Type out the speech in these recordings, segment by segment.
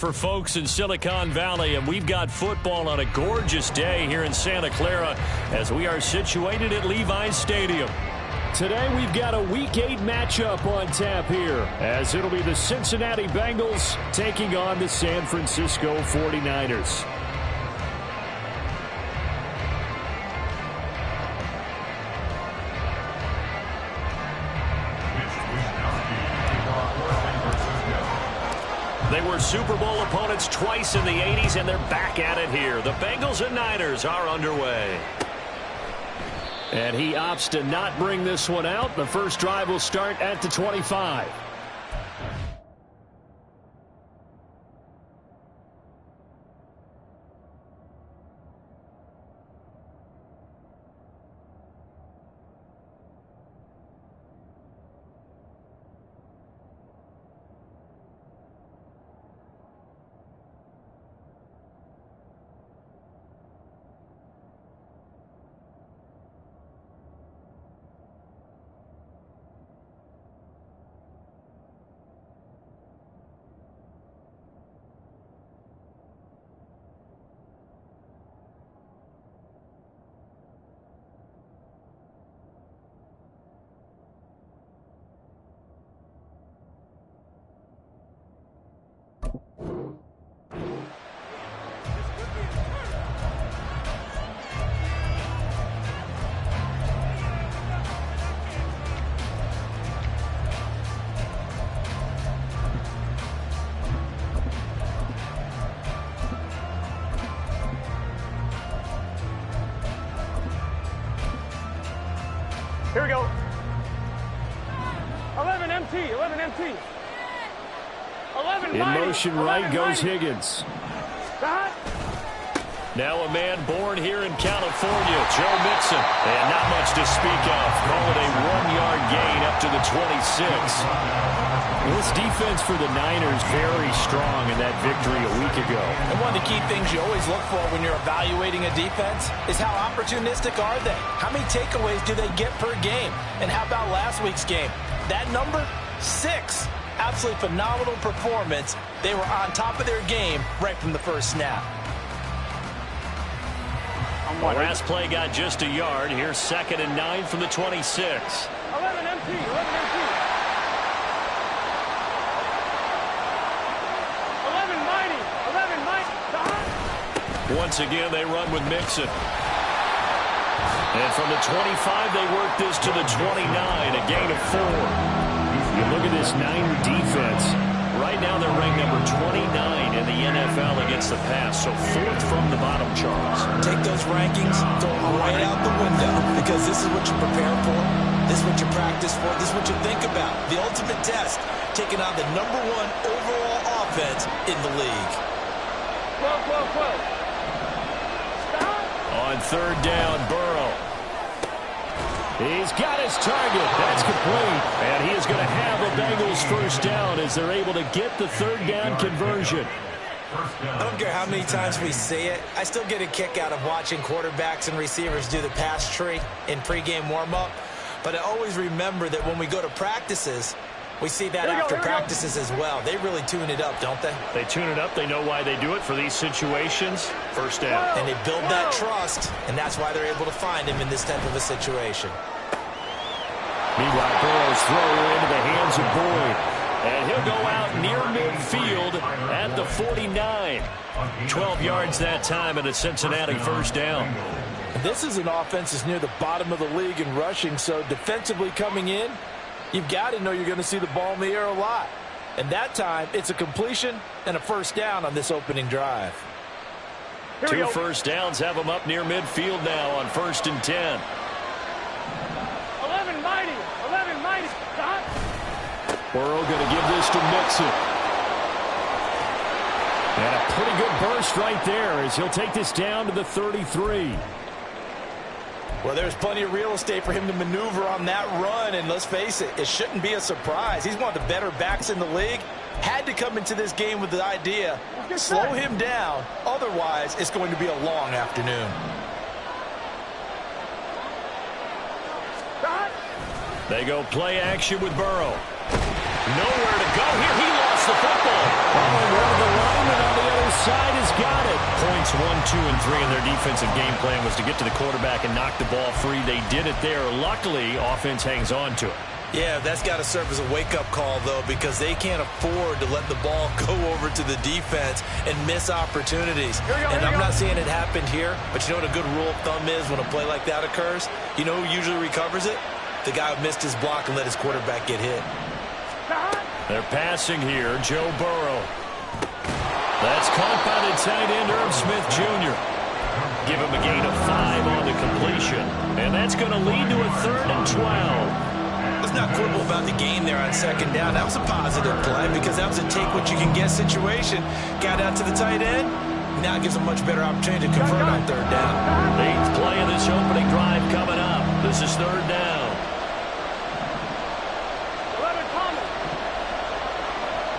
For folks in Silicon Valley, and we've got football on a gorgeous day here in Santa Clara as we are situated at Levi's Stadium. Today we've got a Week 8 matchup on tap here, as it'll be the Cincinnati Bengals taking on the San Francisco 49ers. They were Super Bowl opponents twice in the 80s, and they're back at it here. The Bengals and Niners are underway. And he opts to not bring this one out. The first drive will start at the 25. Here we go. 11 MT, 11 MT. 11 in motion right goes Higgins. Now a man born here in California, Joe Mixon. And not much to speak of. Call it a 1-yard gain up to the 26. This defense for the Niners very strong in that victory a week ago. And one of the key things you always look for when you're evaluating a defense is how opportunistic are they? How many takeaways do they get per game? And how about last week's game? That number, 6. Absolutely phenomenal performance. They were on top of their game right from the first snap. The last play got just a yard. Here's 2nd and 9 from the 26. 11 MT, 11 MT. 11 mighty, 11 mighty. Once again, they run with Mixon. And from the 25, they work this to the 29, a gain of 4. You look at this Niner defense. Right now, they're ranked number 29 in the NFL against the pass, so 4th from the bottom, Charles. Take those rankings, throw them right out the window, because this is what you prepare for, this is what you practice for, this is what you think about. The ultimate test, taking on the #1 overall offense in the league. 12, 12, 12. Stop. On 3rd down, Burrow. He's got his target. That's complete. And he is going to have a Bengals first down as they're able to get the 3rd down conversion. I don't care how many times we see it. I still get a kick out of watching quarterbacks and receivers do the pass tree in pregame warm-up. But I always remember that when we go to practices, we see that after practices as well. They really tune it up, don't they? They tune it up. They know why they do it for these situations. First down. And they build that trust, and that's why they're able to find him in this type of a situation. Meanwhile, Burrow's throw into the hands of Boyd. And he'll go out near midfield at the 49. 12 yards that time and a Cincinnati first down. This is an offense that's near the bottom of the league in rushing, so defensively coming in, you've got to know you're going to see the ball in the air a lot. And that time, it's a completion and a first down on this opening drive. 2 first downs have them up near midfield now on 1st and 10. 11 mighty, 11 mighty. Stop. Burrow going to give this to Mixon. And a pretty good burst right there as he'll take this down to the 33. Well, there's plenty of real estate for him to maneuver on that run, and let's face it, it shouldn't be a surprise. He's one of the better backs in the league. Had to come into this game with the idea, slow him down, otherwise it's going to be a long afternoon. They go play action with Burrow. Nowhere to go here. He lost the football. Oh, one of the linemen That's 1, 2, and 3 in their defensive game plan was to get to the quarterback and knock the ball free. They did it there. Luckily, offense hangs on to it. Yeah, that's got to serve as a wake-up call, though, because they can't afford to let the ball go over to the defense and miss opportunities. And I'm not saying it happened here, but you know what a good rule of thumb is when a play like that occurs? You know who usually recovers it? The guy who missed his block and let his quarterback get hit. They're passing here, Joe Burrow. That's caught by the tight end, Irv Smith Jr. Give him a gain of 5 on the completion. And that's going to lead to a 3rd and 12. Let's not quibble about the gain there on 2nd down. That was a positive play because that was a take-what-you-can-get situation. Got out to the tight end. Now it gives a much better opportunity to convert on 3rd down. 8th play of this opening drive coming up. This is 3rd down. 11 Thomas.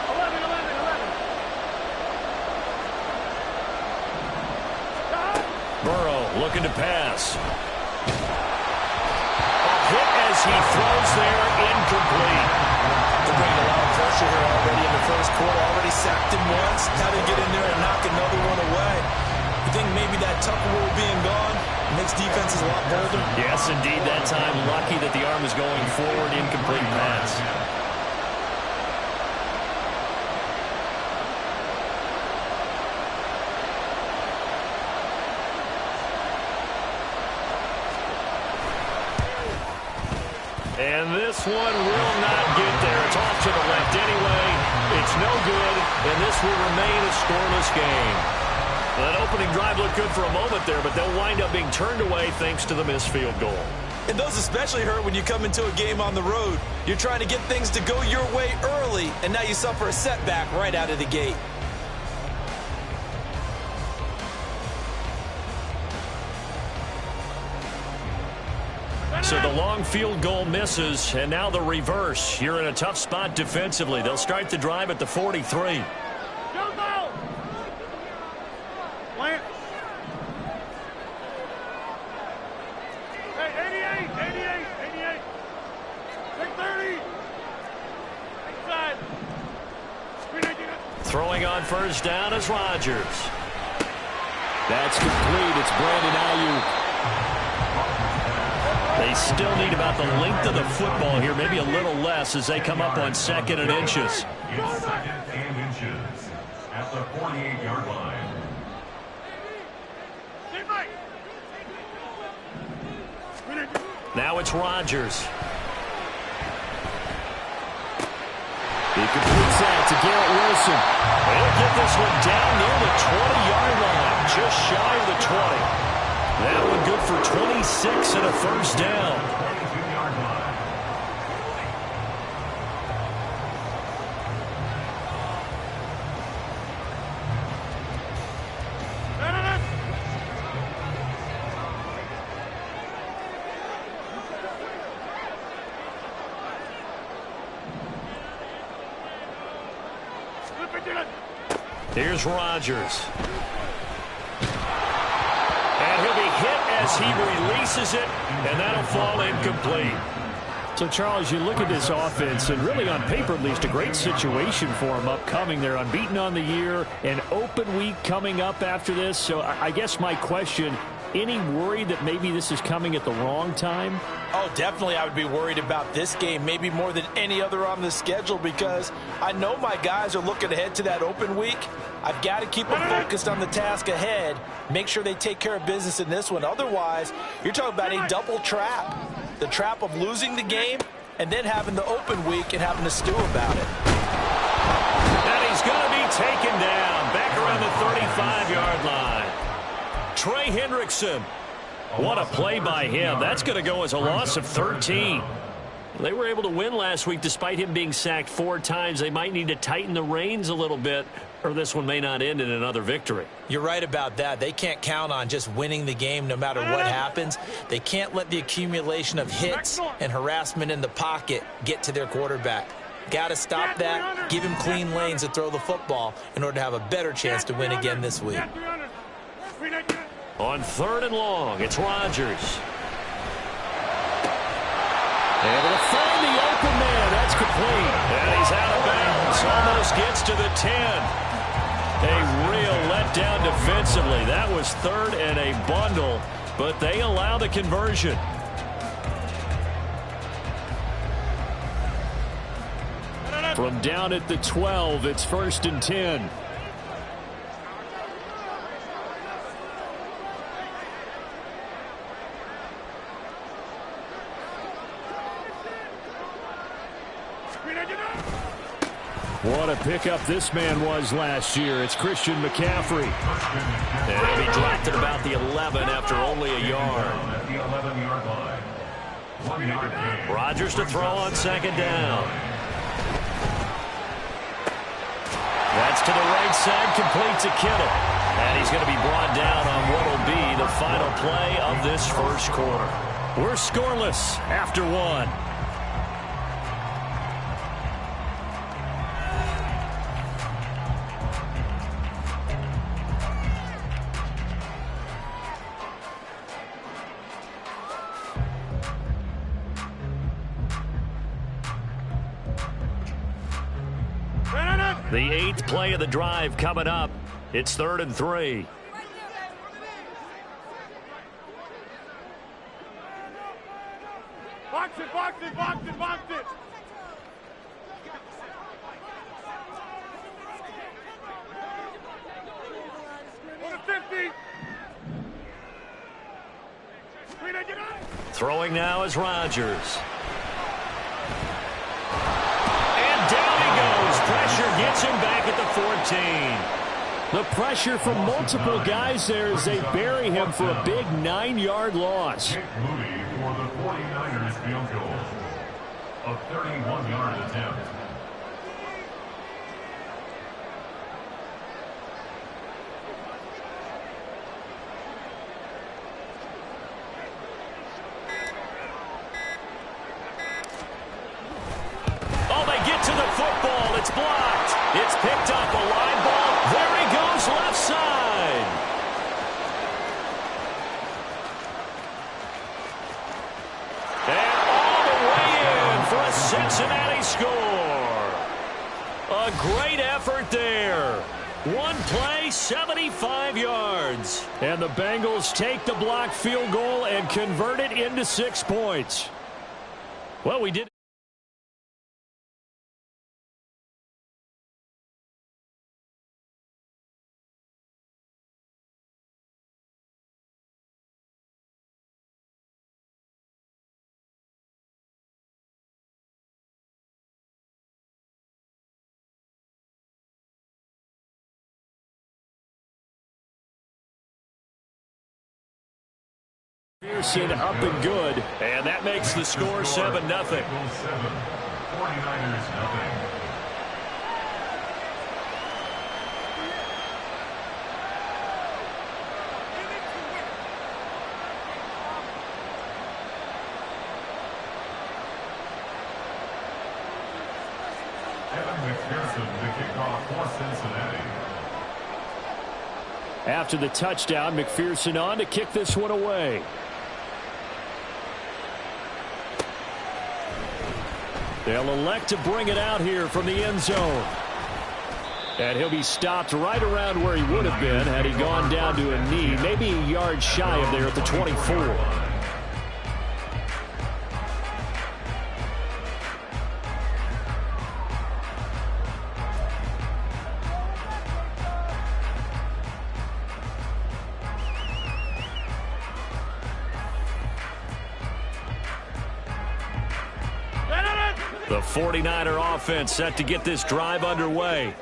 11, 11, 11. Burrow looking to pass. Hit as he throws there, incomplete. They're bringing a lot of pressure here already in the first quarter. Already sacked him once. Now they get in there and knock another one away. You think maybe that Tucker rule being gone makes defenses a lot bolder? Yes, indeed. That time, lucky that the arm is going forward, incomplete pass. And this one will not get there. It's off to the left anyway. It's no good, and this will remain a scoreless game. That opening drive looked good for a moment there, but they'll wind up being turned away thanks to the missed field goal. And those especially hurt when you come into a game on the road. You're trying to get things to go your way early, and now you suffer a setback right out of the gate. So the long field goal misses, and now the reverse. You're in a tough spot defensively. They'll start the drive at the 43. Plant. Hey, 88. 630. Inside. Throwing on 1st down is Rodgers. That's complete. It's Brandon Ayuk. They still need about the length of the football here, maybe a little less as they come up on 2nd and inches. 2nd and inches at the 48-yard line. Now it's Rodgers. He completes that to Garrett Wilson. They'll get this one down near the 20-yard line, just shy of the 20. That one good for 26 and a 1st down. 22-yard line. Here's Rodgers. And he'll be hit as he releases it, and that'll fall incomplete. So, Charles, you look at this offense, and really on paper at least, a great situation for them upcoming. They're unbeaten on the year, an open week coming up after this. So I guess my question, any worry that maybe this is coming at the wrong time? Oh, definitely I would be worried about this game, maybe more than any other on the schedule, because I know my guys are looking ahead to that open week. I've got to keep them focused on the task ahead, make sure they take care of business in this one. Otherwise, you're talking about a double trap. The trap of losing the game and then having the open week and having to stew about it. And he's going to be taken down back around the 35-yard line. Trey Hendrickson. What a play by him. That's going to go as a loss of 13. They were able to win last week despite him being sacked 4 times. They might need to tighten the reins a little bit, or this one may not end in another victory. You're right about that. They can't count on just winning the game no matter what happens. They can't let the accumulation of hits and harassment in the pocket get to their quarterback. Got to stop that, give him clean lanes to throw the football in order to have a better chance to win again this week. On 3rd and long, it's Rodgers. Able to find the open man. That's complete. And he's out of bounds. Almost gets to the 10. A real letdown broke down defensively. That was third and a bundle, but they allow the conversion. From down at the 12, it's 1st and 10. What a pickup this man was last year. It's Christian McCaffrey. And he'll be dropped at about the 11 after only a yard. At the 11-yard line. 1 yard gain. Rodgers to throw on 2nd down. That's to the right side, complete to Kittle. And he's going to be brought down on what will be the final play of this first quarter. We're scoreless after 1. The 8th play of the drive coming up. It's 3rd and 3. Box it, box it, box it, box it. Go to 50. Throwing now is Rodgers. And down he goes. Pressure gets him back at the 14. The pressure from multiple guys there as they bury him for a big 9-yard loss. Nick Moody for the 49ers field goal. A 31-yard attempt. Oh, they get to the football. It's blocked. It's picked up. A line ball. There he goes, left side. And all the way in for a Cincinnati score. A great effort there. One play, 75 yards. And the Bengals take the blocked field goal and convert it into 6 points. Well, we did. Pearson up and good, and that makes the score 7-0. 49ers nothing. Evan McPherson to kick off for Cincinnati. After the touchdown, McPherson on to kick this one away. They'll elect to bring it out here from the end zone. And he'll be stopped right around where he would have been had he gone down to a knee, maybe a yard shy of there at the 24. The 49er offense set to get this drive underway.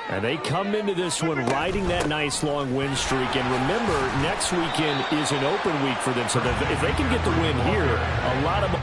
And they come into this one riding that nice long win streak. And remember, next weekend is an open week for them. So if they can get the win here, a lot of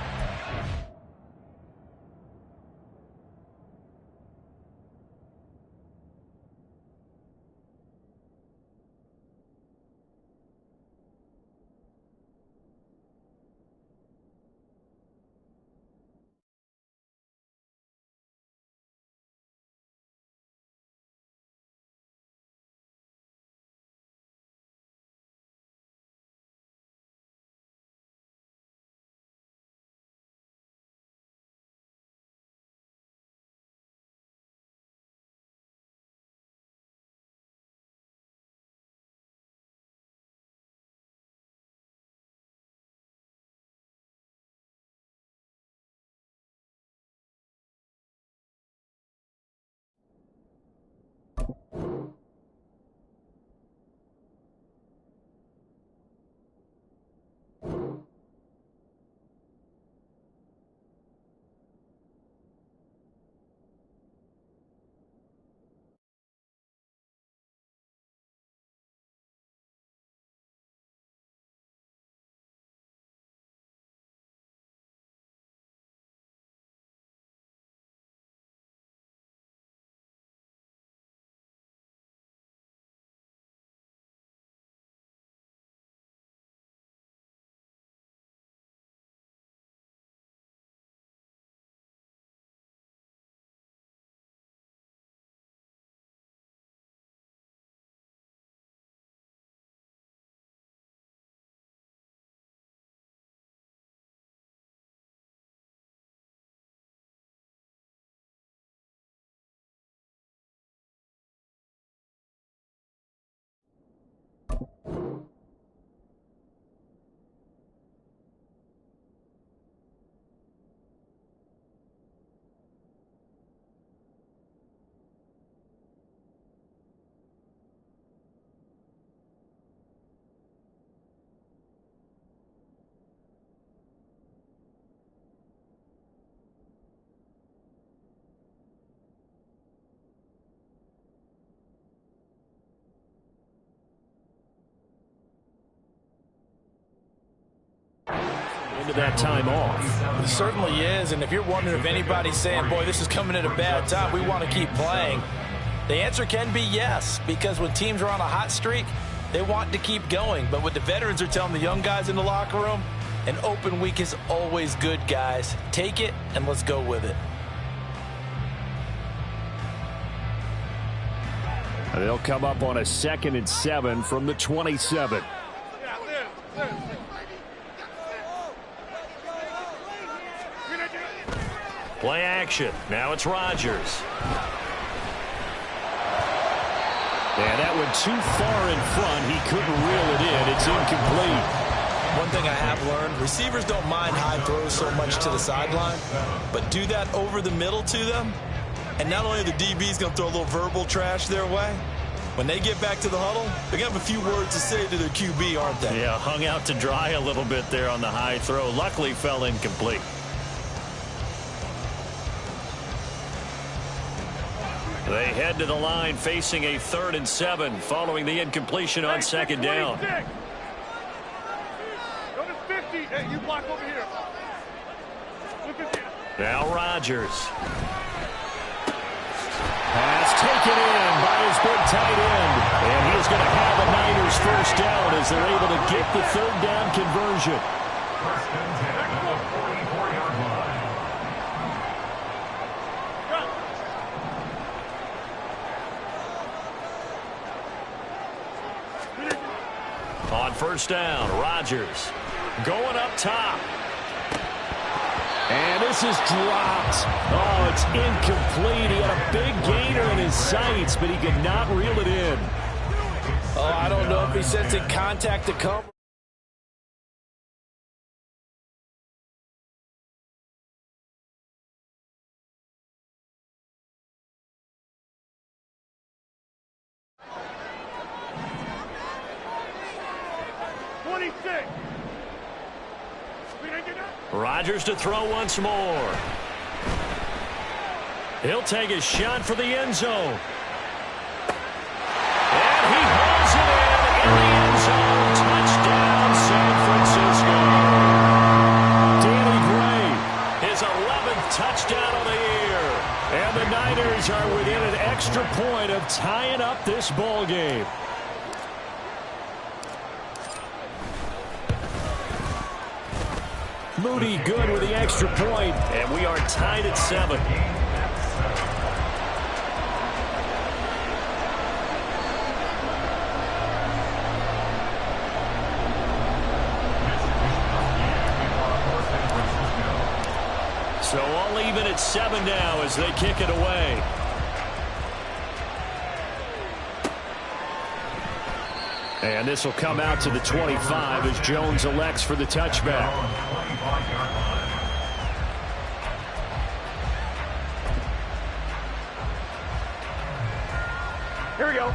into that time off. It certainly is, and if you're wondering if anybody's saying, boy, this is coming at a bad time, we want to keep playing, the answer can be yes, because when teams are on a hot streak, they want to keep going. But what the veterans are telling the young guys in the locker room, an open week is always good, guys. Take it, and let's go with it. They'll come up on a 2nd and 7 from the 27. Play action. Now it's Rodgers. And that went too far in front. He couldn't reel it in. It's incomplete. One thing I have learned, receivers don't mind high throws so much to the sideline, but do that over the middle to them, and not only are the DBs going to throw a little verbal trash their way, when they get back to the huddle, they're going to have a few words to say to their QB, aren't they? Yeah, hung out to dry a little bit there on the high throw. Luckily fell incomplete. They head to the line facing a 3rd and 7 following the incompletion on 2nd down. Go to 50. Hey, you block over here. Look at this. Now Rodgers. Pass taken in by his big tight end. And he is going to have the Niners first down as they're able to get the 3rd down conversion. First and 10 at the 44-yard line. On 1st down, Rodgers going up top. And this is dropped. Oh, it's incomplete. He had a big gainer in his sights, but he could not reel it in. Oh, I don't know if he sensing contact to come. Rodgers to throw once more. He'll take a shot for the end zone. And he hauls it in the end zone. Touchdown, San Francisco. Danny Gray, his 11th touchdown of the year. And the Niners are within an extra point of tying up this ball game. Moody good with the extra point, and we are tied at 7. So all even at 7 now as they kick it away. And this will come out to the 25 as Jones elects for the touchback. Here we go.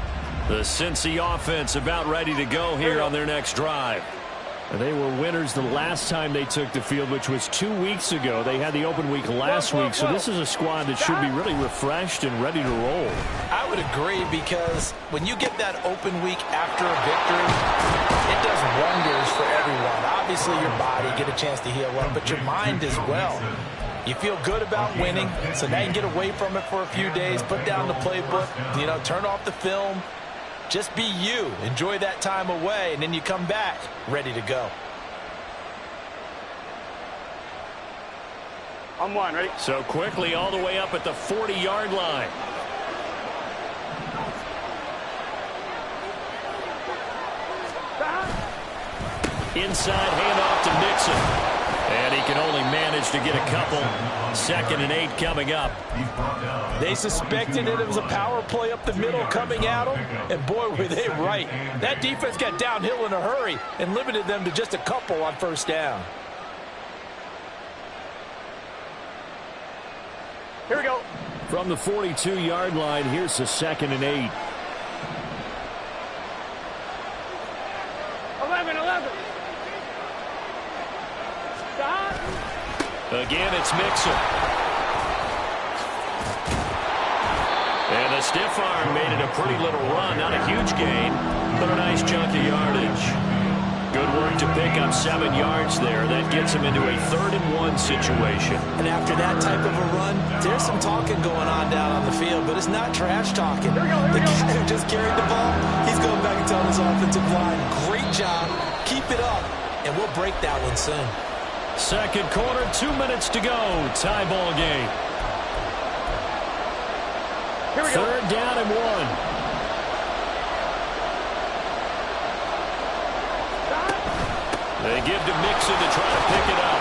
The Cincy offense about ready to go here on their next drive. They were winners the last time they took the field, which was 2 weeks ago. They had the open week last week, so this is a squad that should be really refreshed and ready to roll. I would agree, because when you get that open week after a victory, it does wonders for everyone. Obviously, your body get a chance to heal up, but your mind as well. You feel good about winning, so now you can get away from it for a few days, put down the playbook, turn off the film. Just be you. Enjoy that time away, and then you come back ready to go. I'm one, ready? So quickly all the way up at the 40-yard line. Inside handoff to Mixon. And he can only manage to get a couple. 2nd and 8 coming up. They suspected that it was a power play up the middle coming at them, and boy, were they right. That defense got downhill in a hurry and limited them to just a couple on 1st down. Here we go. From the 42-yard line, here's the 2nd and 8. 11. Again, it's Mixon. And the stiff arm made it a pretty little run. Not a huge gain, but a nice chunk of yardage. Good work to pick up 7 yards there. That gets him into a 3rd and 1 situation. And after that type of a run, there's some talking going on down on the field, but it's not trash talking. The guy who just carried the ball, he's going back and telling his offensive line, great job, keep it up, and we'll break that one soon. Second quarter, 2 minutes to go. Tie ball game. Here we go. 3rd down and 1. They give to Mixon to try to pick it up.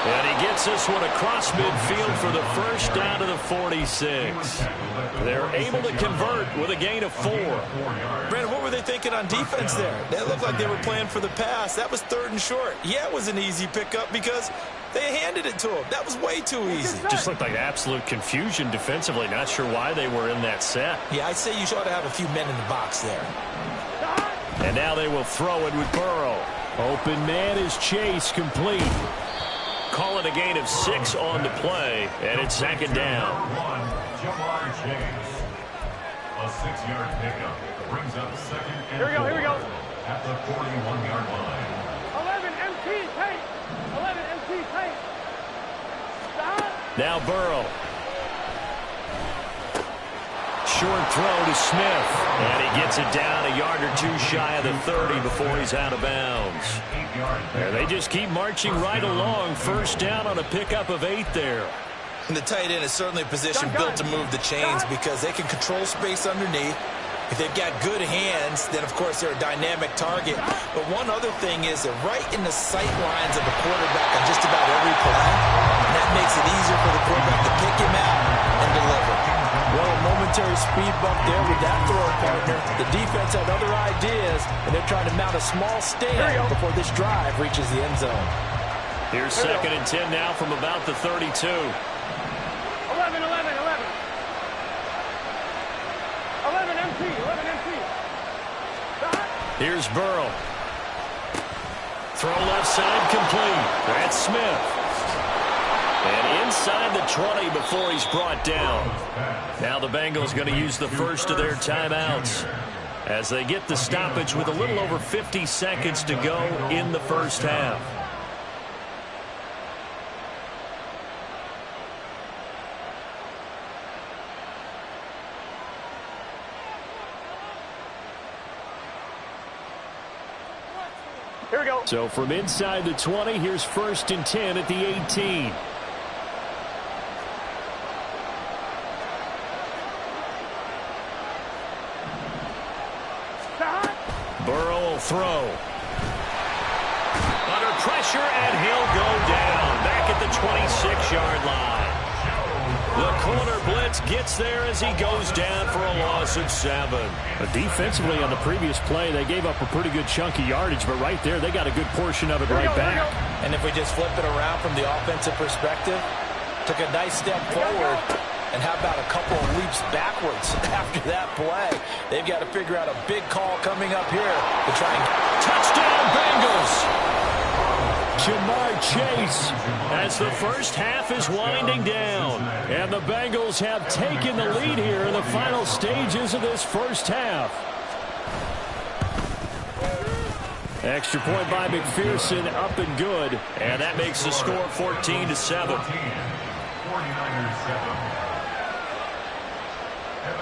And he gets this one across midfield for the first down to the 46. They're able to convert with a gain of 4. Brandon, what were they thinking on defense there? They looked like they were playing for the pass. That was 3rd and short. Yeah, it was an easy pickup because they handed it to him. That was way too easy. Just looked like absolute confusion defensively. Not sure why they were in that set. Yeah, I'd say you ought to have a few men in the box there. And now they will throw it with Burrow. Open man is Chase, complete. Call it a gain of 6 on the play, and it's 2nd down. Chase. A 6-yard pickup brings up 2nd and Here we go, here we go. at the 41-yard line. 11 MT tape. 11 MT tape. Stop. Now Burrow. Short throw to Smith, and he gets it down a yard or 2 shy of the 30 before he's out of bounds. And they just keep marching right along. First down on a pickup of 8 there. And the tight end is certainly a position built to move the chains because they can control space underneath. If they've got good hands, then, of course, they're a dynamic target. But one other thing is they're right in the sight lines of the quarterback on just about every play. And that makes it easier for the quarterback to pick him out and deliver. Well, a momentary speed bump there with that throw partner. The defense had other ideas, and they're trying to mount a small stand before this drive reaches the end zone. Here's 2nd and 10 now from about the 32. 11, 11, 11. 11 MT, 11 MT. Stop. Here's Burrow. Throw left side complete. That's Smith. And inside the 20 before he's brought down. Now the Bengals going to use the first of their timeouts as they get the stoppage with a little over 50 seconds to go in the first half. Here we go. So from inside the 20, here's 1st and 10 at the 18. Burrow will throw. Under pressure, and he'll go down. Back at the 26-yard line. The corner blitz gets there as he goes down for a loss of 7. Defensively on the previous play, they gave up a pretty good chunk of yardage, but right there, they got a good portion of it right back. And if we just flip it around from the offensive perspective, took a nice step forward. And how about a couple of leaps backwards after that play? They've got to figure out a big call coming up here to try and... Touchdown, Bengals! Jamar Chase as the first half is winding down. And the Bengals have taken the lead here in the final stages of this first half. Extra point by McPherson, up and good. And that makes the score 14-7. 49ers 7.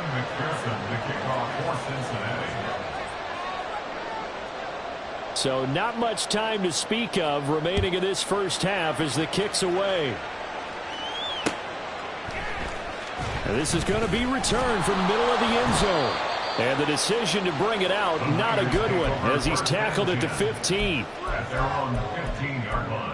McPherson, the kickoff for Cincinnati. So not much time to speak of remaining in this first half as the kick's away. And this is going to be returned from the middle of the end zone. And the decision to bring it out, not a good one, as he's tackled at the 15. At their own 15-yard line.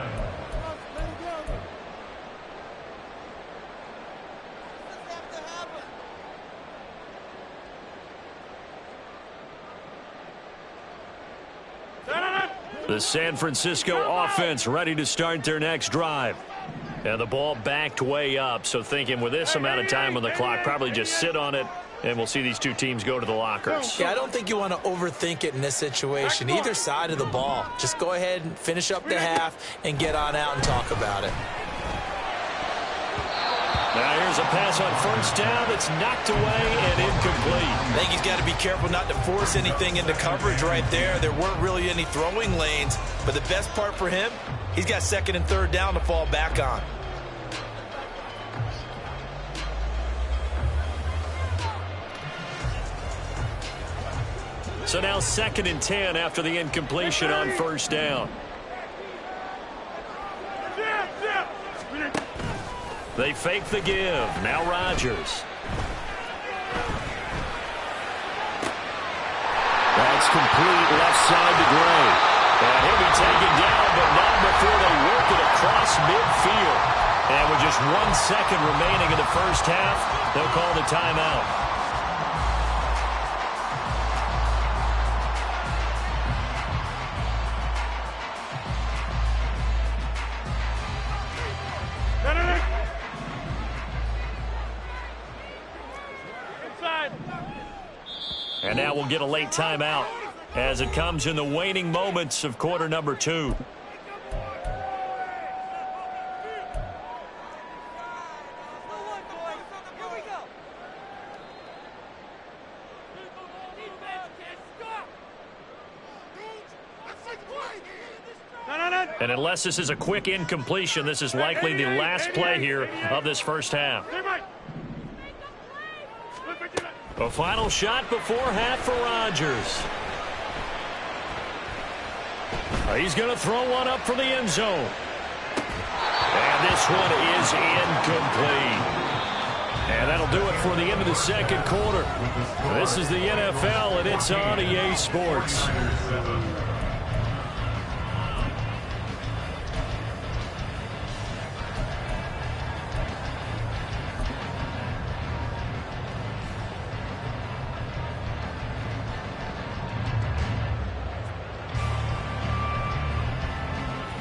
The San Francisco offense ready to start their next drive. And the ball backed way up, so thinking with this amount of time on the clock, probably just sit on it, and we'll see these two teams go to the lockers. Yeah, I don't think you want to overthink it in this situation. Either side of the ball. Just go ahead and finish up the half and get on out and talk about it. Now here's a pass on first down that's knocked away and incomplete. I think he's got to be careful not to force anything into coverage right there. There weren't really any throwing lanes, but the best part for him, he's got second and third down to fall back on. So now 2nd and 10 after the incompletion on first down. They fake the give. Now Rodgers. That's complete left side to Gray. And he'll be taken down, but not before they work it across midfield. And with just 1 second remaining in the first half, they'll call the timeout. And now we'll get a late timeout as it comes in the waning moments of quarter number 2. And unless this is a quick incompletion, this is likely the last play here of this first half. A final shot before half for Rodgers. He's going to throw one up for the end zone. And this one is incomplete. And that'll do it for the end of the second quarter. This is the NFL, and it's on EA Sports.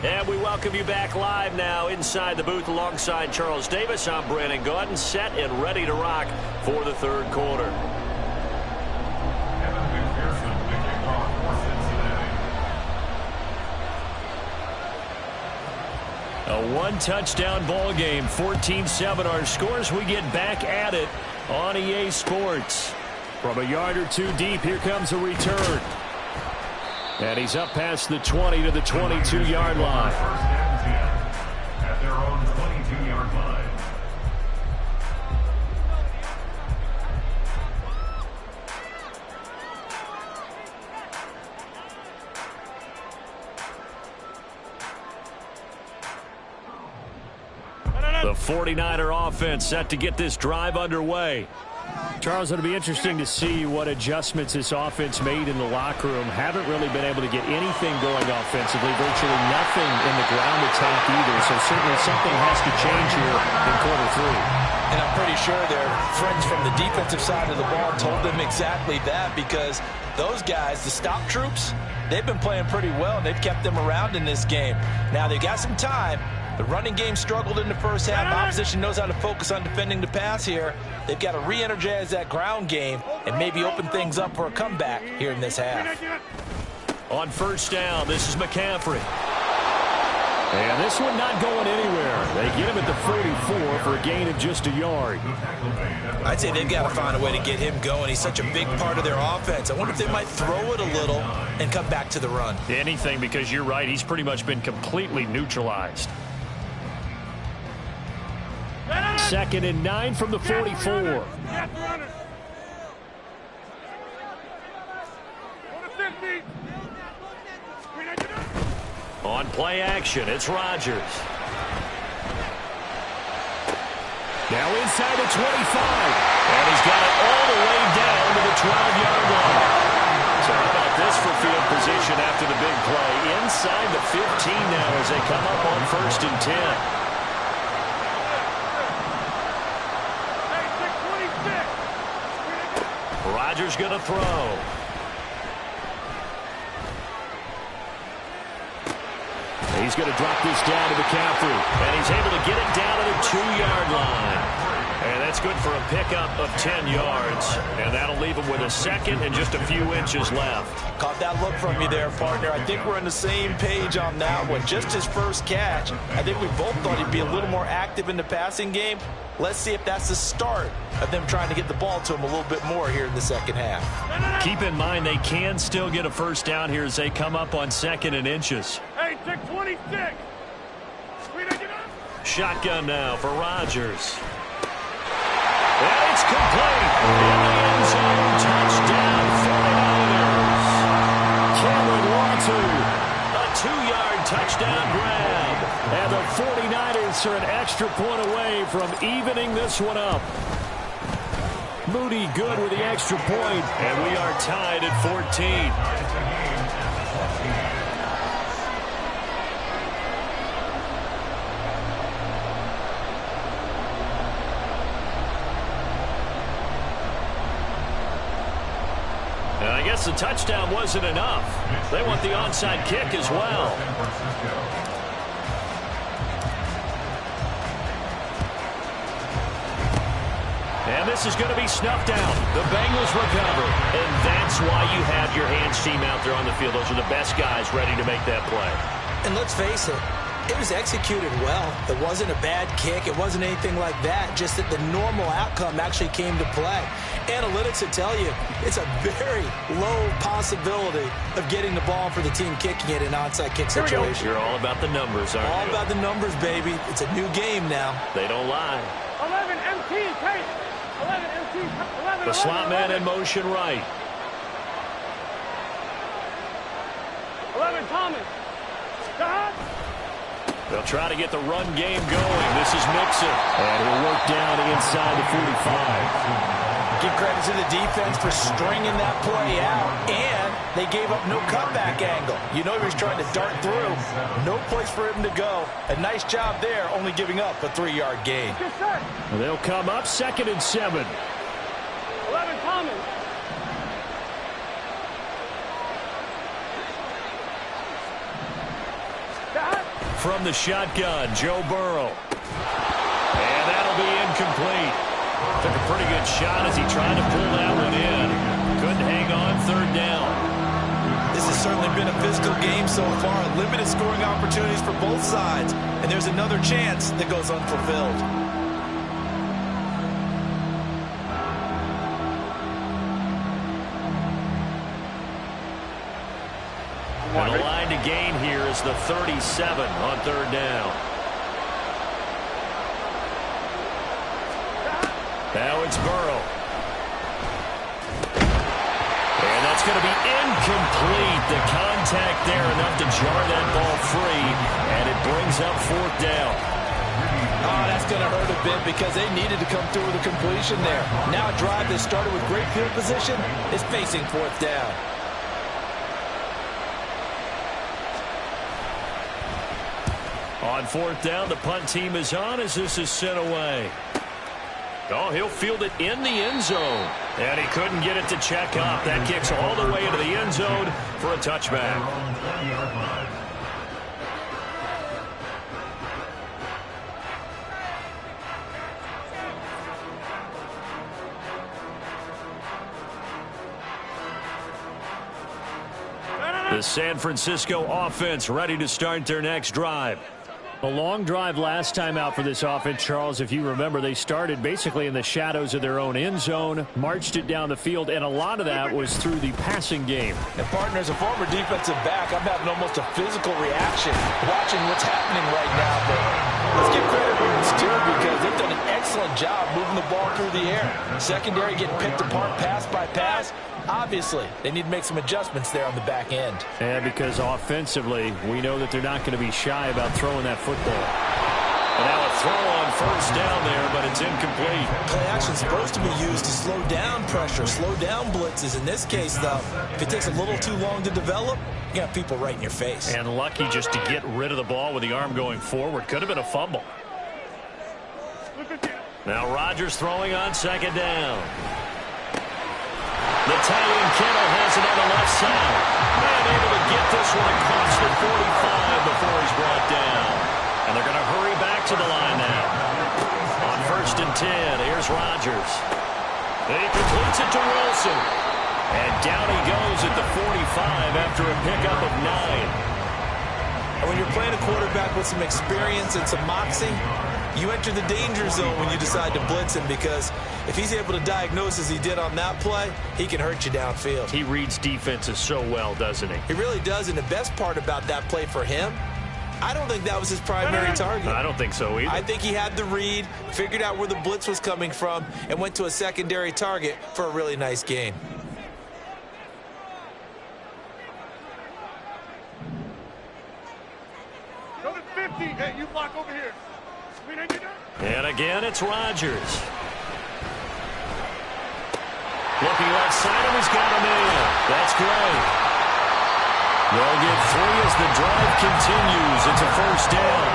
And we welcome you back live now inside the booth alongside Charles Davis. I'm Brandon Gaudin, set and ready to rock for the third quarter. A one-touchdown ball game, 14-7 our scores. We get back at it on EA Sports. From a yard or two deep, here comes a return. And he's up past the 20 to the 22-yard line. First and 10 at their own 22-yard line. The 49er offense set to get this drive underway. Charles, it'll be interesting to see what adjustments this offense made in the locker room. Haven't really been able to get anything going offensively, virtually nothing in the ground attack either. So certainly something has to change here in quarter 3. And I'm pretty sure their friends from the defensive side of the ball told them exactly that, because those guys, the stop troops, they've been playing pretty well, and they've kept them around in this game. Now they've got some time. The running game struggled in the first half. Opposition knows how to focus on defending the pass here. They've got to re-energize that ground game and maybe open things up for a comeback here in this half. On first down, this is McCaffrey. And this one not going anywhere. They get him at the 44 for a gain of just a yard. I'd say they've got to find a way to get him going. He's such a big part of their offense. I wonder if they might throw it a little and come back to the run. Anything, because you're right. He's pretty much been completely neutralized. 2nd and 9 from the 44. On play action, it's Rodgers. Now inside the 25. And he's got it all the way down to the 12-yard line. So how about this for field position after the big play? Inside the 15 now as they come up on 1st and 10. Rodgers going to throw. He's going to drop this down to McCaffrey. And he's able to get it down to the 2-yard line. And that's good for a pickup of 10 yards. And that'll leave him with a second and just a few inches left. Caught that look from you there, partner. I think we're on the same page on that one. Just his first catch. I think we both thought he'd be a little more active in the passing game. Let's see if that's the start of them trying to get the ball to him a little bit more here in the second half. Keep in mind they can still get a first down here as they come up on 2nd and inches. Hey, check 26. Shotgun now for Rodgers. And it's complete. In the end zone, touchdown 49ers. Cameron Latu, a 2-yard touchdown grab. And the 49ers are an extra point away from evening this one up. Moody good with the extra point, and we are tied at 14. I guess the touchdown wasn't enough. They want the onside kick as well. And this is going to be snuffed out. The Bengals recover. And that's why you have your hands team out there on the field. Those are the best guys ready to make that play. And let's face it, it was executed well. It wasn't a bad kick. It wasn't anything like that. Just that the normal outcome actually came to play. Analytics will tell you it's a very low possibility of getting the ball for the team kicking it in an onside kick situation. You're all about the numbers, aren't you? All about the numbers, baby. It's a new game now. They don't lie. 11 MT, Kate. 11 MT. 11. The slot man in motion right. 11 Thomas. God. They'll try to get the run game going. This is Mixon. And he'll work down inside the 45. Give credit to the defense for stringing that play out, and they gave up no cutback angle. You know he was trying to dart through. No place for him to go. A nice job there, only giving up a 3-yard gain. They'll come up 2nd and 7. 11 Thomas. From the shotgun, Joe Burrow. And that'll be incomplete. Took a pretty good shot as he tried to pull that one in. Couldn't hang on 3rd down. This has certainly been a physical game so far. Limited scoring opportunities for both sides. And there's another chance that goes unfulfilled. And the line to gain here is the 37 on 3rd down. Now it's Burrow. And that's going to be incomplete. The contact there enough to jar that ball free. And it brings up 4th down. Oh, that's going to hurt a bit because they needed to come through with a completion there. Now a drive that started with great field position is facing 4th down. On 4th down, the punt team is on as this is sent away. Oh, he'll field it in the end zone. And he couldn't get it to check up. That kicks all the way into the end zone for a touchback. The San Francisco offense ready to start their next drive. A long drive last time out for this offense, Charles. If you remember, they started basically in the shadows of their own end zone, marched it down the field, and a lot of that was through the passing game. And, partner, as a former defensive back, I'm having almost a physical reaction watching what's happening right now. But let's give credit where it's due because they've done an excellent job moving the ball through the air. Secondary getting picked apart pass by pass. Obviously, they need to make some adjustments there on the back end. And because offensively, we know that they're not going to be shy about throwing that football. And now a throw on 1st down there, but it's incomplete. Play action is supposed to be used to slow down pressure, slow down blitzes. In this case, though, if it takes a little too long to develop, you got people right in your face. And lucky just to get rid of the ball with the arm going forward. Could have been a fumble. Now Rodgers throwing on 2nd down. The tight end Kittle has it on the left side. And able to get this one across the 45 before he's brought down. And they're going to hurry back to the line now. On 1st 1st and 10. Here's Rodgers. He completes it to Wilson. And down he goes at the 45 after a pickup of 9. And when you're playing a quarterback with some experience and some moxie, you enter the danger zone when you decide to blitz him, because if he's able to diagnose as he did on that play, he can hurt you downfield. He reads defenses so well, doesn't he? He really does, and the best part about that play for him, I don't think that was his primary target. I don't think so either. I think he had the read, figured out where the blitz was coming from, and went to a secondary target for a really nice gain. Go to 50. Hey, you block over here. And again, it's Rodgers. Looking left side, and he's got him in. That's great. They'll get 3 as the drive continues. It's a 1st down.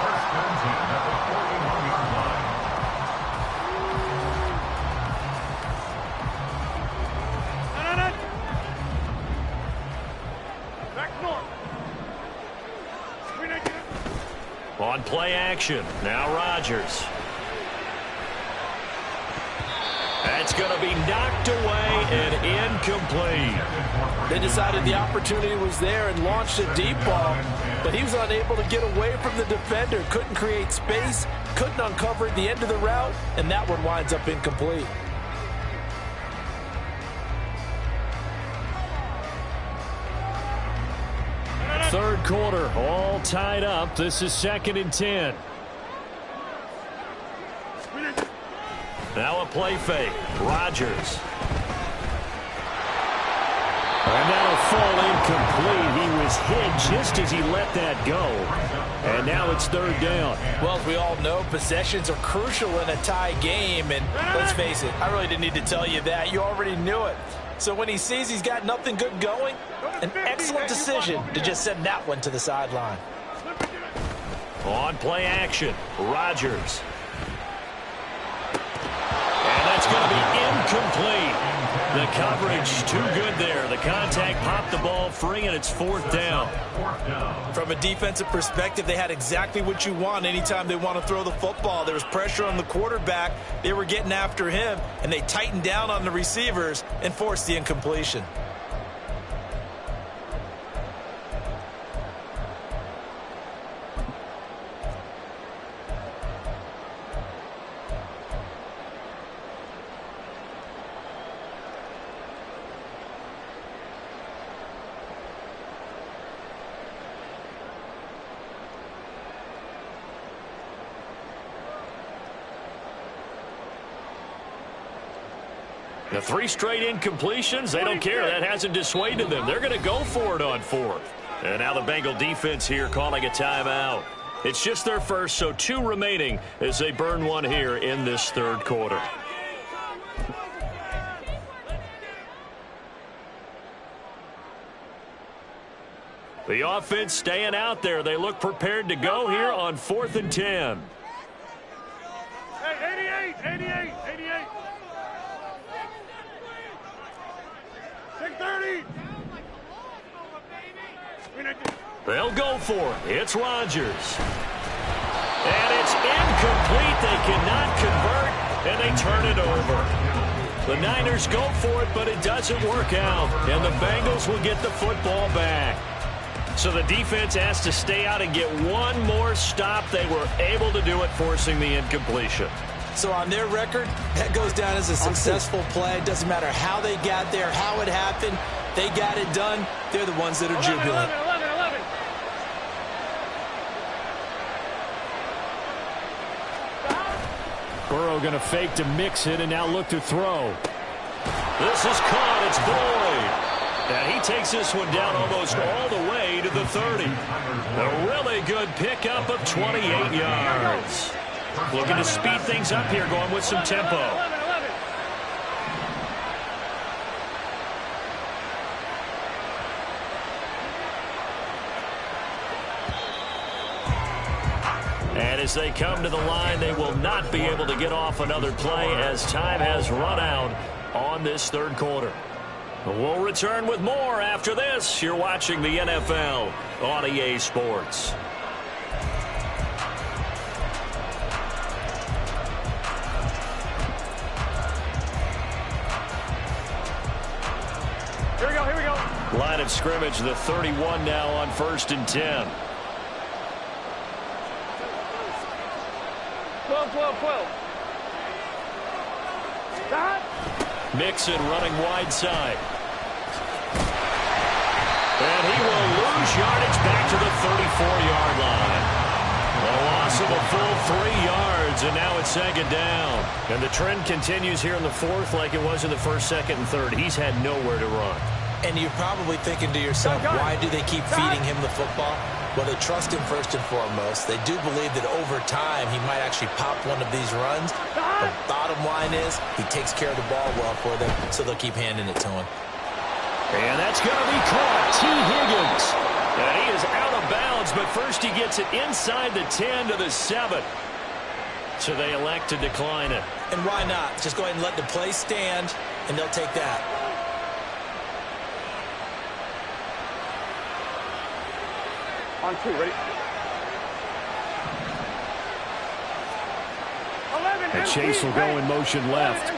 First and 10 at the 41-yard line. No. Back north. On play action, now Rodgers. That's going to be knocked away and incomplete. They decided the opportunity was there and launched a deep ball, but he was unable to get away from the defender, couldn't create space, couldn't uncover at the end of the route, and that one winds up incomplete. Third quarter, all tied up. This is 2nd and 10. Now a play fake. Rodgers. And that'll fall incomplete. He was hit just as he let that go. And now it's 3rd down. Well, as we all know, possessions are crucial in a tie game. And let's face it, I really didn't need to tell you that. You already knew it. So when he sees he's got nothing good going, an excellent decision to just send that one to the sideline. On play action, Rodgers. And that's going to be incomplete. The coverage too good there. The contact popped the ball free, and it's 4th down. From a defensive perspective, they had exactly what you want anytime they want to throw the football. There was pressure on the quarterback. They were getting after him, and they tightened down on the receivers and forced the incompletion. The 3 straight incompletions, they don't care. That hasn't dissuaded them. They're going to go for it on 4th. And now the Bengal defense here calling a timeout. It's just their first, so 2 remaining as they burn one here in this 3rd quarter. The offense staying out there. They look prepared to go here on 4th and 10. Hey, 88. 630. They'll go for it. It's Rodgers. And it's incomplete. They cannot convert, and they turn it over. The Niners go for it, but it doesn't work out. And the Bengals will get the football back. So the defense has to stay out and get one more stop. They were able to do it, forcing the incompletion. So on their record, that goes down as a successful play. It doesn't matter how they got there, how it happened. They got it done. They're the ones that are jubilant. 11. Burrow going to fake to mix it and now look to throw. This is caught. It's Boyd. And he takes this one down almost all the way to the 30. A really good pickup of 28 yards. Looking to speed things up here, going with some tempo. And as they come to the line, they will not be able to get off another play as time has run out on this 3rd quarter. We'll return with more after this. You're watching the NFL on EA Sports. Line of scrimmage, the 31 now on 1st and 10. 12. Stop. Mixon running wide side. And he will lose yardage back to the 34-yard line. A loss of a full 3 yards, and now it's 2nd down. And the trend continues here in the 4th like it was in the 1st, 2nd, and 3rd. He's had nowhere to run. And you're probably thinking to yourself, why do they keep feeding him the football? Well, they trust him first and foremost. They do believe that over time he might actually pop one of these runs. The bottom line is he takes care of the ball well for them, so they'll keep handing it to him. And that's going to be caught. T. Higgins. And he is out of bounds, but first he gets it inside the 10 to the 7. So they elect to decline it. And why not? Just go ahead and let the play stand, and they'll take that. On 2, ready? 11. And Chase will go in motion left.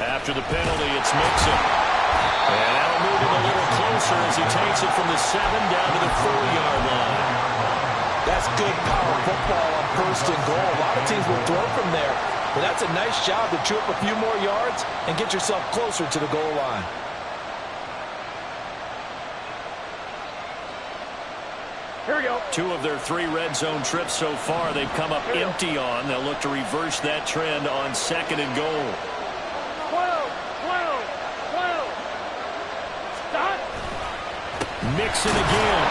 After the penalty, it's Mixon. And that'll move him a little closer as he takes it from the 7 down to the 4-yard line. That's good power football on 1st and goal. A lot of teams will throw from there, but that's a nice job to chew up a few more yards and get yourself closer to the goal line. Here we go. 2 of their 3 red zone trips so far they've come up empty on. They'll look to reverse that trend on 2nd and goal. 12. Stop. Mixon again.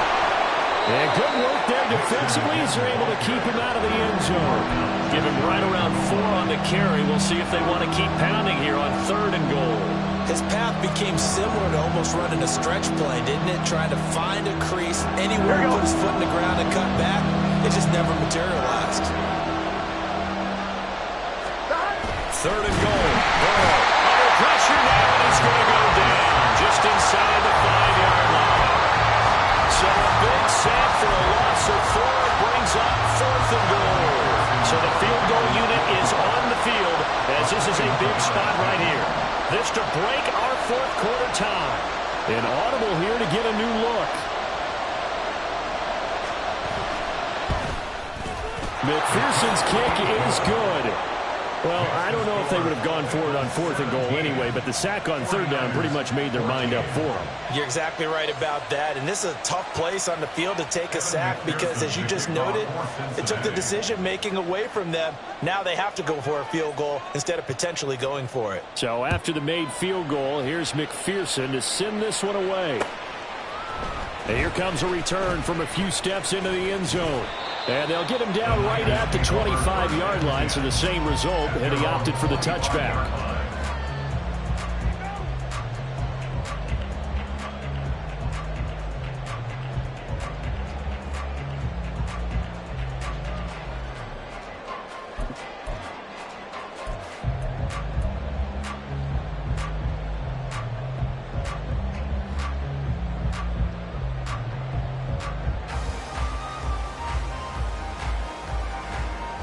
And good work there defensively as they're able to keep him out of the end zone. Give him right around 4 on the carry. We'll see if they want to keep pounding here on 3rd and goal. His path became similar to almost running a stretch play, didn't it? Trying to find a crease anywhere to put his foot in the ground and cut back. It just never materialized. 3rd and goal. Under pressure now, and he's going to go down just inside the 5-yard line. So a big sack for a loss of 4 brings up 4th and goal. So the field goal unit is on the field as this is a big spot right here. This to break our 4th quarter tie. An audible here to get a new look. McPherson's kick is good. Well, I don't know if they would have gone for it on 4th and goal anyway, but the sack on 3rd down pretty much made their mind up for them. You're exactly right about that, and this is a tough place on the field to take a sack because, as you just noted, it took the decision-making away from them. Now they have to go for a field goal instead of potentially going for it. So after the made field goal, here's McPherson to send this one away. And here comes a return from a few steps into the end zone. And they'll get him down right at the 25-yard line, so the same result, and he opted for the touchback.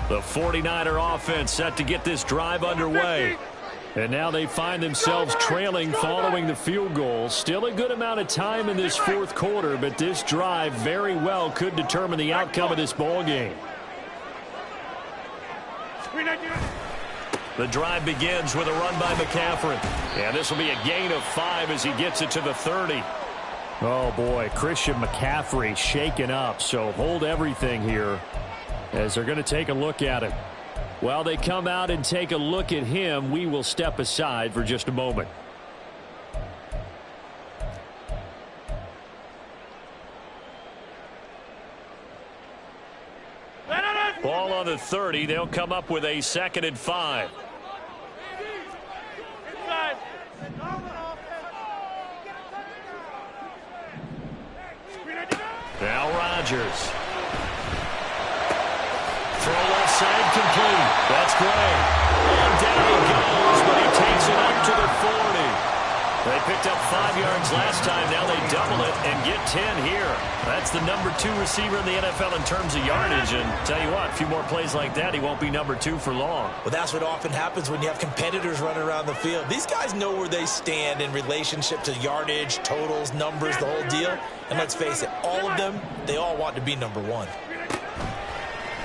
The 49er offense set to get this drive underway. And now they find themselves trailing following the field goal. Still a good amount of time in this 4th quarter, but this drive very well could determine the outcome of this ball game. The drive begins with a run by McCaffrey. And this will be a gain of 5 as he gets it to the 30. Oh, boy, Christian McCaffrey shaken up, so hold everything here as they're going to take a look at it. While they come out and take a look at him, we will step aside for just a moment. Ball on the 30. They'll come up with a 2nd and 5. Now Rodgers. Throw left side complete. That's great. And down he goes, but he takes it up to the 40. They picked up 5 yards last time. Now they double it and get 10 here. That's the number 2 receiver in the NFL in terms of yardage. And tell you what, a few more plays like that, he won't be number 2 for long. Well, that's what often happens when you have competitors running around the field. These guys know where they stand in relationship to yardage, totals, numbers, the whole deal. And let's face it, all of them, they all want to be number 1.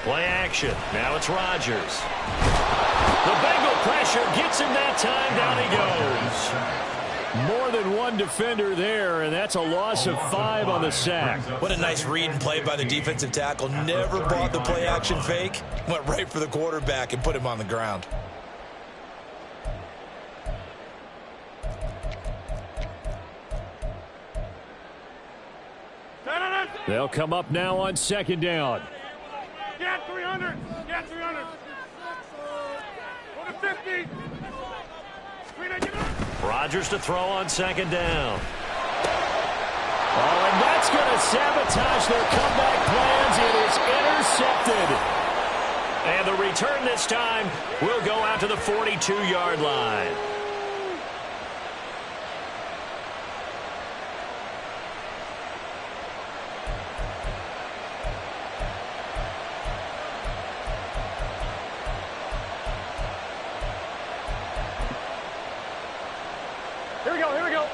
Play action. Now it's Rodgers. The Bengal pressure gets him that time. Down he goes. More than one defender there, and that's a loss of 5 on the sack. What a nice read and play by the defensive tackle. Never bought the play action fake. Went right for the quarterback and put him on the ground. They'll come up now on 2nd down. Get 300. Get 300. Go to 50. Rodgers to throw on 2nd down. Oh, and that's going to sabotage their comeback plans. It is intercepted. And the return this time will go out to the 42-yard line. Here we go. Here we go.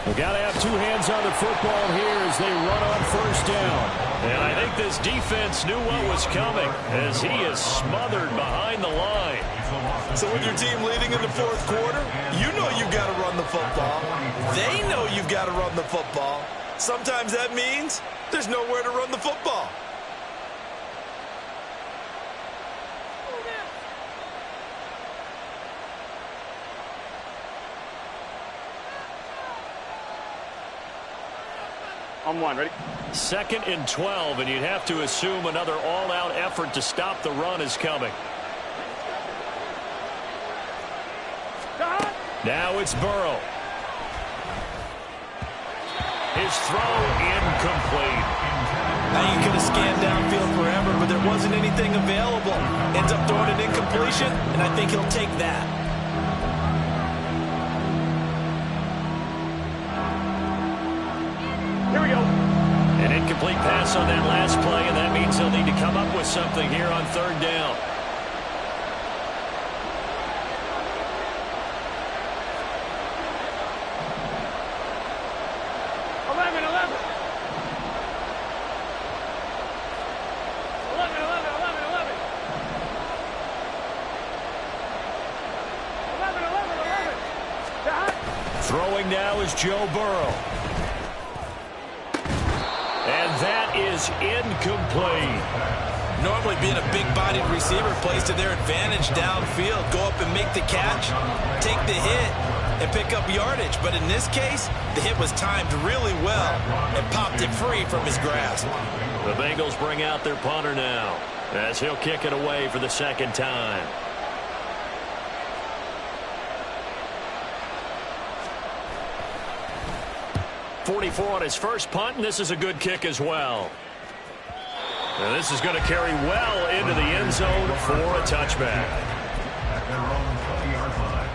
We've got to have 2 hands on the football here as they run on 1st down. And I think this defense knew what was coming as he is smothered behind the line. So with your team leading in the 4th quarter, you know you've got to run the football. They know you've got to run the football. Sometimes that means there's nowhere to run the football. On 1, ready? 2nd and 12, and you'd have to assume another all-out effort to stop the run is coming. Now it's Burrow. His throw incomplete. Now you could have scanned downfield forever, but there wasn't anything available. Ends up throwing an incompletion, and I think he'll take that. Here we go. An incomplete pass on that last play, and that means they'll need to come up with something here on 3rd down. Throwing now is Joe Burrow. And that is incomplete. Normally being a big-bodied receiver plays to their advantage downfield. Go up and make the catch, take the hit, and pick up yardage. But in this case, the hit was timed really well and popped it free from his grasp. The Bengals bring out their punter now as he'll kick it away for the 2nd time. .44 on his first punt, and this is a good kick as well. And this is going to carry well into the end zone for a touchback. At their own 20-yard line.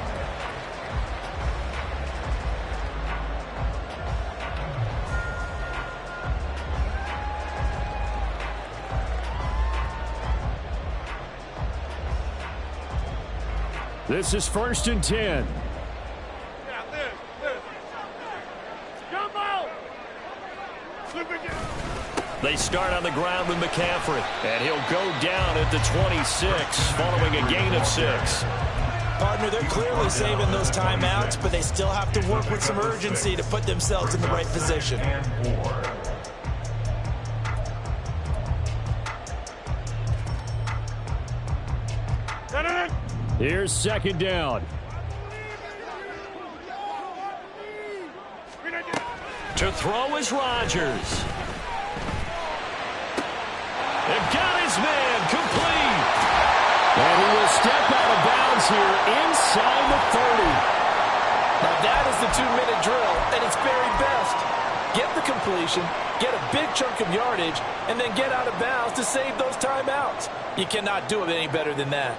This is 1st and 10. They start on the ground with McCaffrey, and he'll go down at the 26 following a gain of 6. Partner, they're clearly saving those timeouts, but they still have to work with some urgency to put themselves in the right position. Here's 2nd down. To throw is Rodgers. And got his man complete. And he will step out of bounds here inside the 30. Now that is the 2-minute drill at its very best. get the completion, get a big chunk of yardage, and then get out of bounds to save those timeouts. You cannot do it any better than that.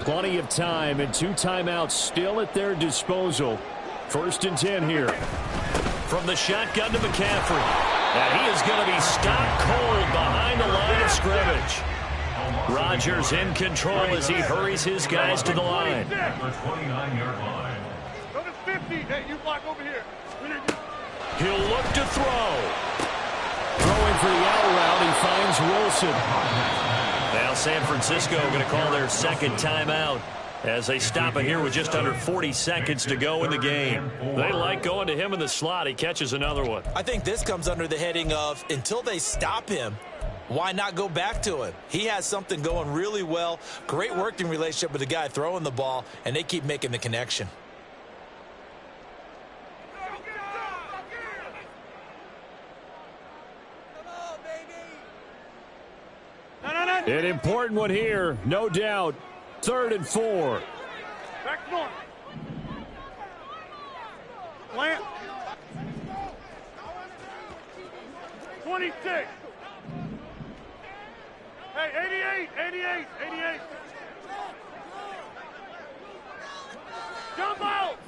Plenty of time and 2 timeouts still at their disposal. 1st and 10 here. From the shotgun to McCaffrey. And he is going to be stopped cold behind the line of scrimmage. Rodgers in control as he hurries his guys to the line. The 29-yard line. Go to 50. Hey, you block over here. He'll look to throw. Throwing for the out route, he finds Wilson. Now San Francisco going to call their 2nd timeout as they stop it here with just under 40 seconds to go in the game. They like going to him in the slot. He catches another one. I think this comes under the heading of until they stop him, why not go back to him? He has something going really well. Great working relationship with the guy throwing the ball, and they keep making the connection. An important one here, no doubt. 3rd and 4. Back north. Plant. 26. Hey, 88. Jump out.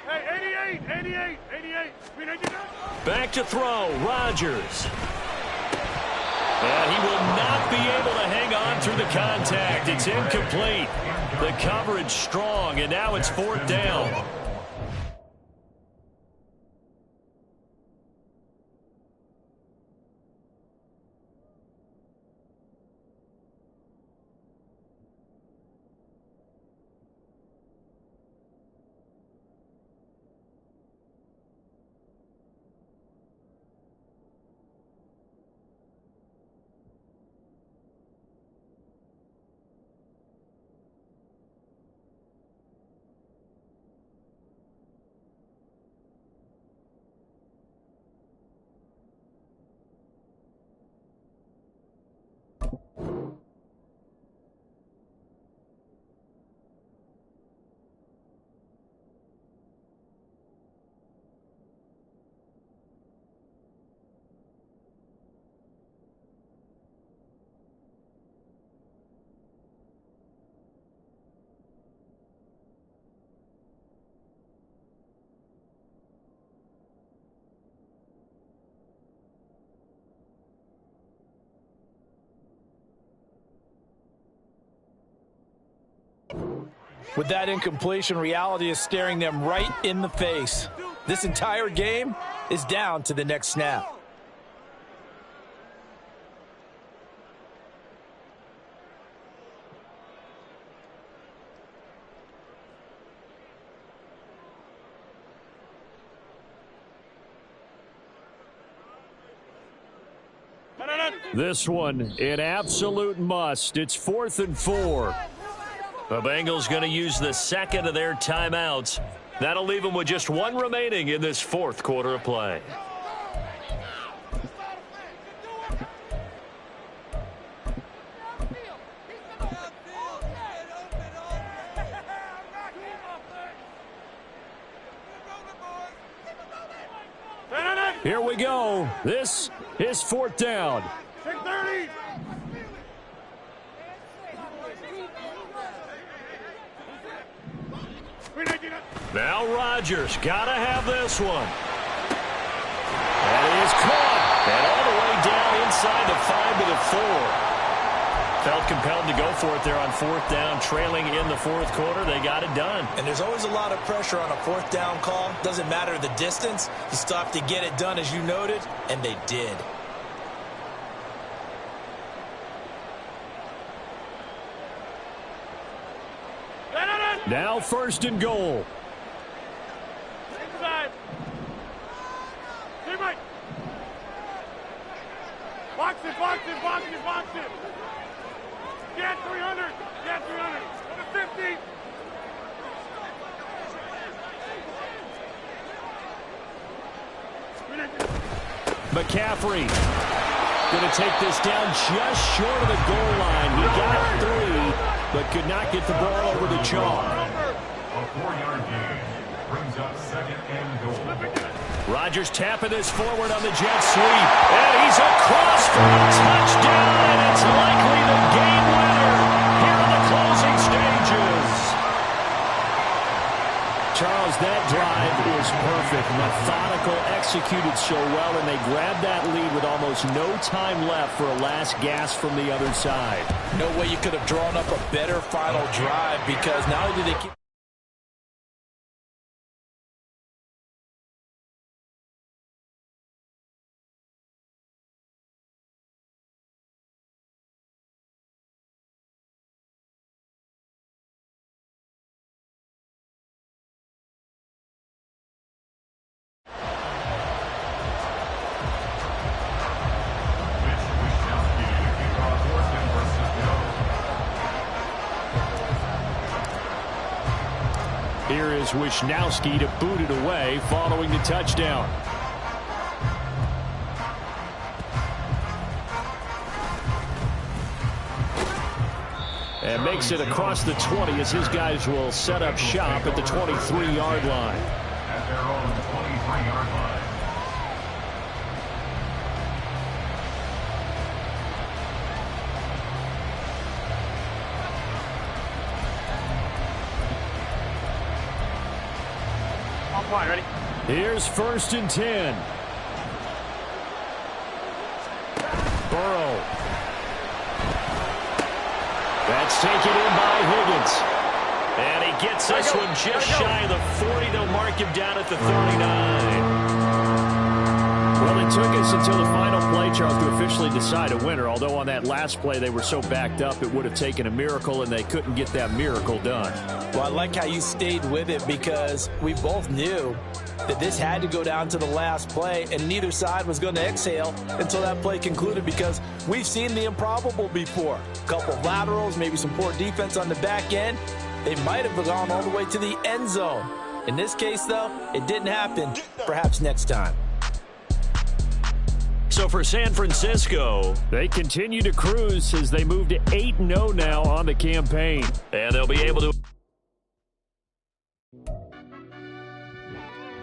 Hey, 88. Back to throw, Rodgers. And he will not be able to hang on through the contact. It's incomplete. The coverage strong, and now it's 4th down. With that incompletion, reality is staring them right in the face. This entire game is down to the next snap. This one, an absolute must. It's 4th and 4. The Bengals going to use the 2nd of their timeouts. That'll leave them with just 1 remaining in this 4th quarter of play. Here we go. This is 4th down. 6:30. Now Rodgers got to have this one. And he is caught. And all the way down inside the 5 to the 4. Felt compelled to go for it there on 4th down, trailing in the 4th quarter. They got it done. And there's always a lot of pressure on a 4th down call. Doesn't matter the distance. You still have to get it done, as you noted, and they did. Now 1st and goal. Inside. Teammate. Box it. Get 300. Go to 50. McCaffrey going to take this down just short of the goal line. He got 3. but could not get the ball over the chalk. A 4-yard gain brings up 2nd and goal. Rodgers tapping this forward on the jet sweep. And he's across for a touchdown, and it's likely the game winner here in the closing stages. Charles, that drive is perfect. Methodical, executed so well, and they grabbed that lead with almost no time left for a last gasp from the other side. No way you could have drawn up a better final drive, because not only did they keep... Here is Wisnowski to boot it away following the touchdown. And makes it across the 20 as his guys will set up shop at the 23-yard line. At their own 23-yard line. Ready? Here's 1st and 10. Burrow. That's taken in by Higgins. And he gets this one just shy of the 40. They'll mark him down at the 39. Well, it took us until the final play, Charles, to officially decide a winner. Although on that last play they were so backed up, it would have taken a miracle, and they couldn't get that miracle done. Well, I like how you stayed with it, because we both knew that this had to go down to the last play, and neither side was going to exhale until that play concluded, because we've seen the improbable before. A couple of laterals, maybe some poor defense on the back end. They might have gone all the way to the end zone. In this case, though, it didn't happen. Perhaps next time. So for San Francisco, they continue to cruise as they move to 8-0 now on the campaign. And they'll be able to